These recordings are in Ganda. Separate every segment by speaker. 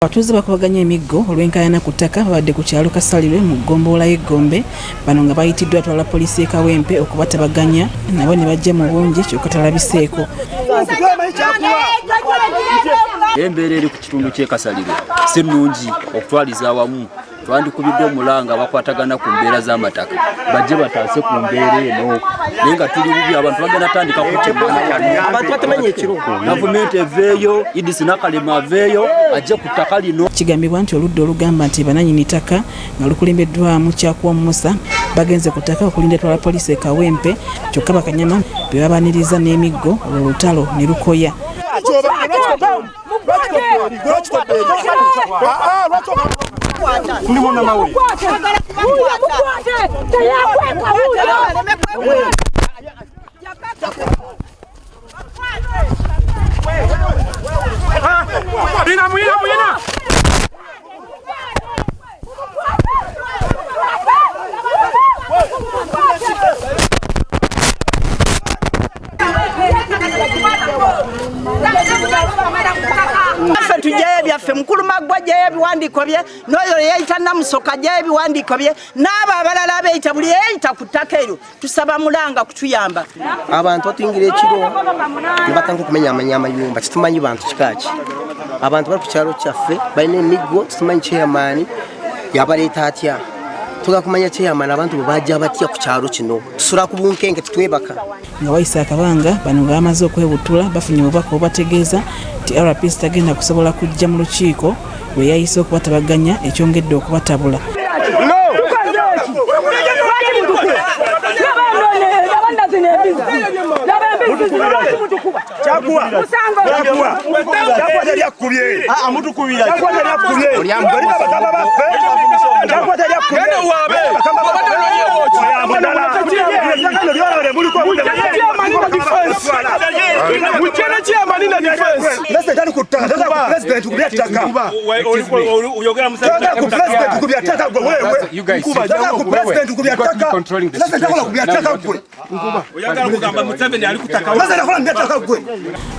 Speaker 1: Abatuuze bakubaganye Emiggo olw'Nkaayana ku ttaka babadde ku kyalo Kasalirwe mu ggombolola y'Eggombe bano nga bayitiddwa atwala poliisi e Kawempe okubatabaganya nabo ne bajja mu bungi kyokka talabiseeko.
Speaker 2: Embeera eri ku kitundu ky'e Kasalirwe si nnungi okutwaliza awamu. Twandikubidde omulanga bakwatagana ku mbeera z'amataka bajje bataase ku mbeera eno naye nga tuli bubi abantu bagenda tandika kutemana abantu batamanya ekiro gavumenti eveeyo Idris Nakalema aveeyo ajje ku ttaka lino.
Speaker 1: Kigambibwa nti oludda olugamba nti bannannyini ttaka nga lukulembeddwamu Kyakuwa Musa bagenze ku ttaka okulinda etwala poliisi e Kawempe kyokka bakanyama be babaniriza n'Emiggo olutalo ne lukoya.
Speaker 3: Tuli bannamawulire.
Speaker 4: Tujaye byaffe mukulu maggwa jaye ebiwandiiko bye n'oyo yeyita Namusoka jaye ebiwandiiko bye n'abo abalala abeeyita buli yeyita ku ttaka eryo tusaba mulanga kutuyamba.
Speaker 3: Abantu batuyingira ekiro ne batandika okumenya amayumba tetumanyi bantu kikaaki. Abantu bali ku kyalo kyaffe balina Emiggo tetumanyi chairman yabaleeta atya. Tuga kumanya chairman abantu bwe bajja batya ku kyalo kino tusula ku bunkenge tutwebaka.
Speaker 1: Nga wayise akabanga bano nga bamaze okwebutula bafunye obubaka obubategeeza nti RPC tagenda kusobola kujja mu lukiiko lwe yayise okubatabaganya ekyongedde okubatabula.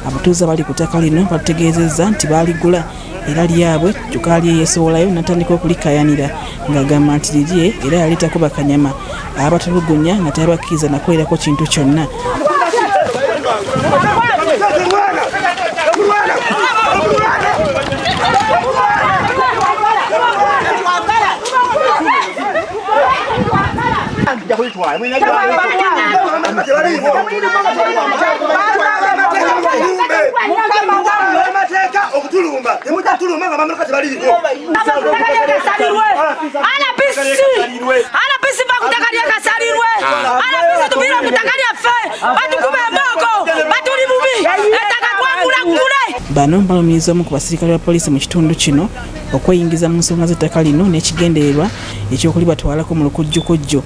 Speaker 1: Abatuuze bali ku ttaka lino bategeezezza nti baaligula era lyabwe kyokka lyeyesoolayo natandika okulikaayanira ng'agamba nti lirye era yaleetako bakanyama abatulugunya nga tabakkiriza nakolerako kintu kyonna. Bano balumiriza omu ku basirikale ba poliisi mu kitundu kino okweyingiza mu nsonga z'ettaka lino n'ekigendererwa eky'okulibatwalako mu lukujjukujju.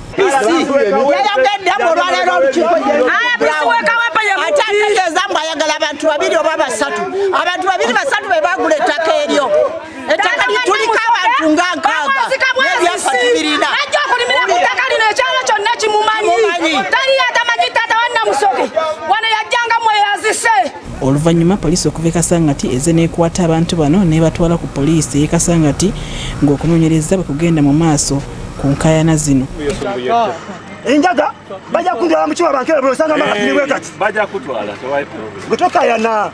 Speaker 4: Ayagala abantu babiri oba basatu. Abantu babiri basatu be bagula ettaka eryo. Ettaka lituliko abantu nga nkaaga. Nebyafatubirina. Ajja okulimira ku ttaka lino ekyalo kyonna kimumanyi. Tali atamanyi taata wa Namusoke. Wano yajjanga mweyazise.
Speaker 1: Oluvannyuma poliisi okuva e Kasangati ezze n'ekwata abantu bano n'ebatwala ku poliisi y'e Kasangati ng'okunoonyereza bwe kugenda mu maaso ku Nkaayana zino.
Speaker 5: Enjaga bajja kundwala mu kiwa bankera bwe osanga makati ni bwe kati.
Speaker 2: Bajja kutwala
Speaker 5: Ttaka yana